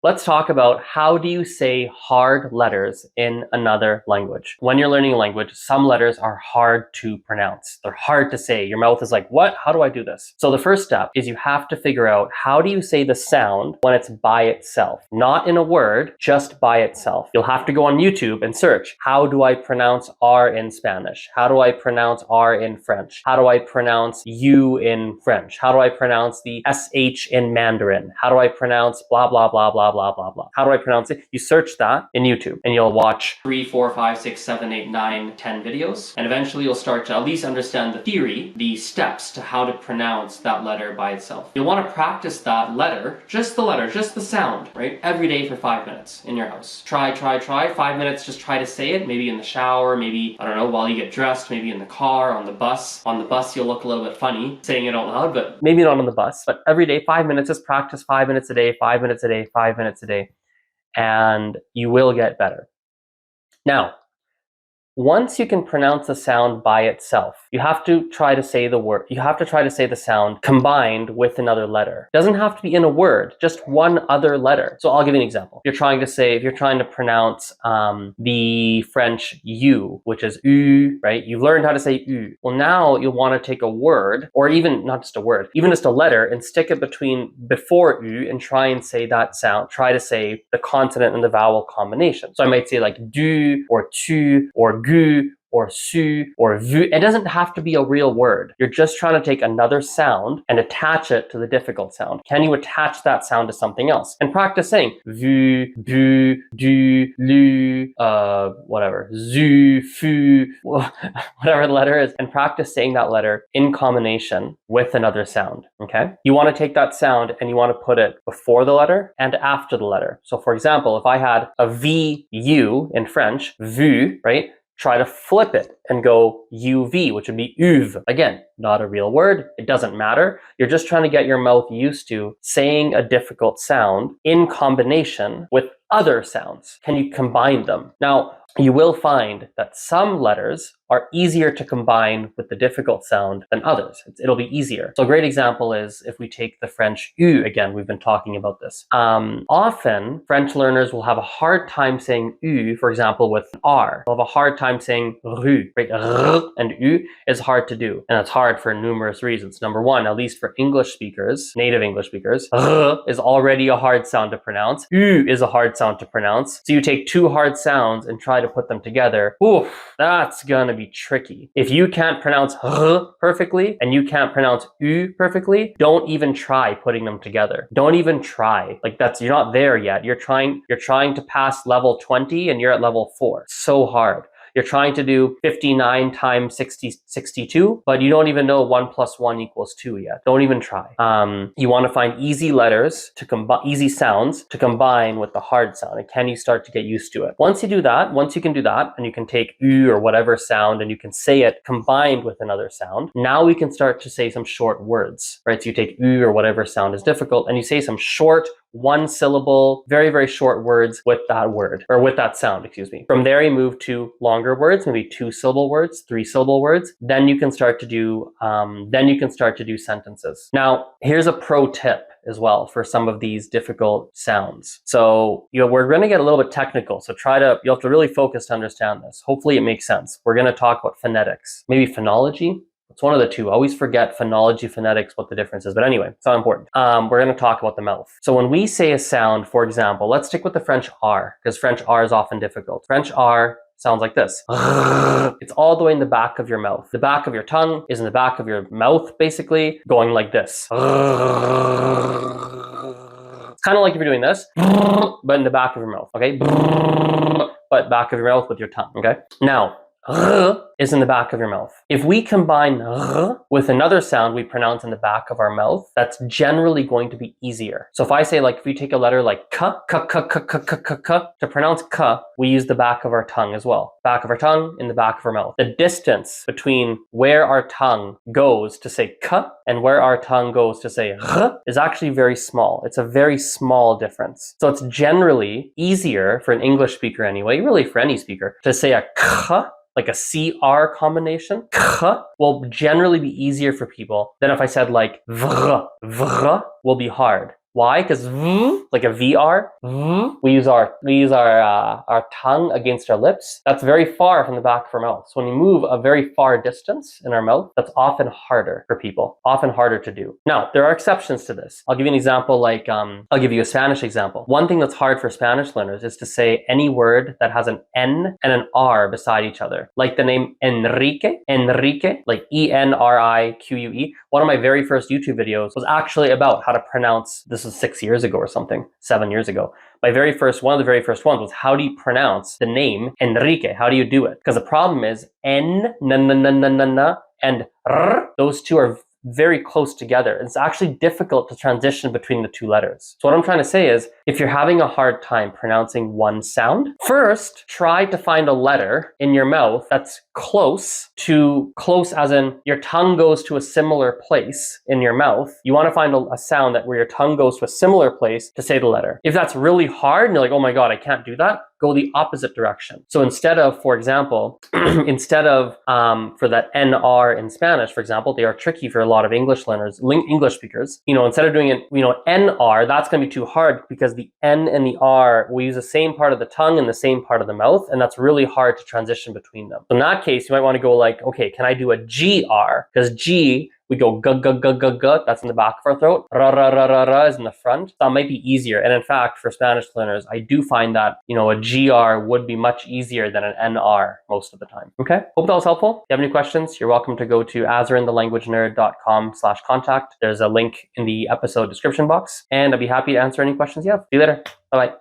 Let's talk about how do you say hard letters in another language. When you're learning a language, some letters are hard to pronounce. They're hard to say. Your mouth is like, what? How do I do this? So the first step is you have to figure out how do you say the sound when it's by itself, not in a word, just by itself. You'll have to go on YouTube and search, how do I pronounce R in Spanish? How do I pronounce R in French? How do I pronounce U in French? How do I pronounce the SH in Mandarin? How do I pronounce blah, blah, blah, blah, blah, blah, blah. How do I pronounce it? You search that in YouTube and you'll watch 3, 4, 5, 6, 7, 8, 9, 10 videos. And eventually you'll start to at least understand the theory, the steps to how to pronounce that letter by itself. You'll want to practice that letter, just the sound, right? Every day for 5 minutes in your house. Try. 5 minutes, just try to say it. Maybe in the shower, maybe, I don't know, while you get dressed, maybe in the car, on the bus. On the bus, you'll look a little bit funny saying it out loud, but maybe not on the bus. But every day, 5 minutes, just practice 5 minutes a day, 5 minutes a day, 5 minutes a day, and you will get better. Now, once you can pronounce the sound by itself, you have to try to say the word. You have to try to say the sound combined with another letter. It doesn't have to be in a word, just one other letter. So I'll give you an example. If you're trying to pronounce the French U, which is U, right? You've learned how to say U. Well, now you'll want to take a word, or even not just a word, even just a letter, and stick it before U and try and say that sound. Try to say the consonant and the vowel combination. So I might say like du, or tu, or gu, or su, or vu. It doesn't have to be a real word. You're just trying to take another sound and attach it to the difficult sound. Can you attach that sound to something else? And practice saying vu, bu, du, lu, whatever, zu, fu, whatever the letter is, and practice saying that letter in combination with another sound, okay? You want to take that sound and you want to put it before the letter and after the letter. So for example, if I had a VU in French, vu, right? Try to flip it and go UV, which would be uv. Again, not a real word. It doesn't matter. You're just trying to get your mouth used to saying a difficult sound in combination with other sounds. Can you combine them? Now, you will find that some letters are easier to combine with the difficult sound than others. It'll be easier. So a great example is if we take the French U again, we've been talking about this. Often, French learners will have a hard time saying U, for example, with R. They'll have a hard time saying rue, right? R and U is hard to do. And it's hard for numerous reasons. Number one, at least for English speakers, native English speakers, R is already a hard sound to pronounce. U is a hard sound to pronounce. So you take two hard sounds and try to put them together. Oof, that's gonna be tricky. If you can't pronounce R perfectly and you can't pronounce U perfectly, don't even try putting them together. Don't even try. Like you're not there yet. You're trying to pass level 20 and you're at level 4. So hard. You're trying to do 59 times 62, but you don't even know 1 plus 1 equals 2 yet. Don't even try. You want to find easy letters to combine, easy sounds to combine with the hard sound. And can you start to get used to it? Once you can do that, and you can take U or whatever sound and you can say it combined with another sound, now we can start to say some short words, right? So you take U or whatever sound is difficult and you say some short, one syllable, very, very short words with that word, or with that sound, excuse me. From there, you move to longer words, maybe 2-syllable words, 3-syllable words. Then you can start to do, sentences. Now, here's a pro tip as well for some of these difficult sounds. So, we're going to get a little bit technical. So you'll have to really focus to understand this. Hopefully it makes sense. We're going to talk about phonetics, maybe phonology. It's one of the two. I always forget phonology, phonetics, what the difference is. But anyway, it's not important. We're going to talk about the mouth. So when we say a sound, for example, let's stick with the French R, because French R is often difficult. French R sounds like this. It's all the way in the back of your mouth. The back of your tongue is in the back of your mouth, basically, going like this. It's kind of like if you're doing this, but in the back of your mouth, okay? But back of your mouth with your tongue, okay? Now, is in the back of your mouth. If we combine with another sound we pronounce in the back of our mouth, that's generally going to be easier. So if I say, like, if you take a letter like k, to pronounce k, we use the back of our tongue as well. Back of our tongue in the back of our mouth. The distance between where our tongue goes to say k and where our tongue goes to say is actually very small. It's a very small difference. So it's generally easier for an English speaker anyway, really for any speaker, to say a k, like a CR combination, k, will generally be easier for people than if I said like vr. Vr will be hard. Why? Because like a VR, we use our tongue against our lips. That's very far from the back of our mouth. So when we move a very far distance in our mouth, that's often harder for people, often harder to do. Now, there are exceptions to this. I'll give you an example like, I'll give you a Spanish example. One thing that's hard for Spanish learners is to say any word that has an N and an R beside each other. Like the name Enrique, like Enrique. One of my very first YouTube videos was actually about how to pronounce, this was 6 years ago or something, 7 years ago. One of the very first ones was how do you pronounce the name Enrique? How do you do it? Because the problem is N, and R, those two are very close together. It's actually difficult to transition between the two letters. So what I'm trying to say is, if you're having a hard time pronouncing one sound, first try to find a letter in your mouth that's close as in your tongue goes to a similar place in your mouth. You want to find a sound that where your tongue goes to a similar place to say the letter. If that's really hard and you're like, oh my God, I can't do that, go the opposite direction. So instead of, for example, for that NR in Spanish, for example, they are tricky for a lot of English learners, English speakers. Instead of doing it, NR, that's going to be too hard because the N and the R, we use the same part of the tongue and the same part of the mouth, and that's really hard to transition between them. So in that case, you might want to go like, okay, can I do a GR? Because G, we go g, that's in the back of our throat. Ra, ra, ra, ra, ra is in the front. That might be easier. And in fact, for Spanish learners, I do find that, a GR would be much easier than an NR most of the time. Okay? Hope that was helpful. If you have any questions, you're welcome to go to azrinthelanguagenerd.com/contact. There's a link in the episode description box, and I'd be happy to answer any questions you have. See you later. Bye-bye.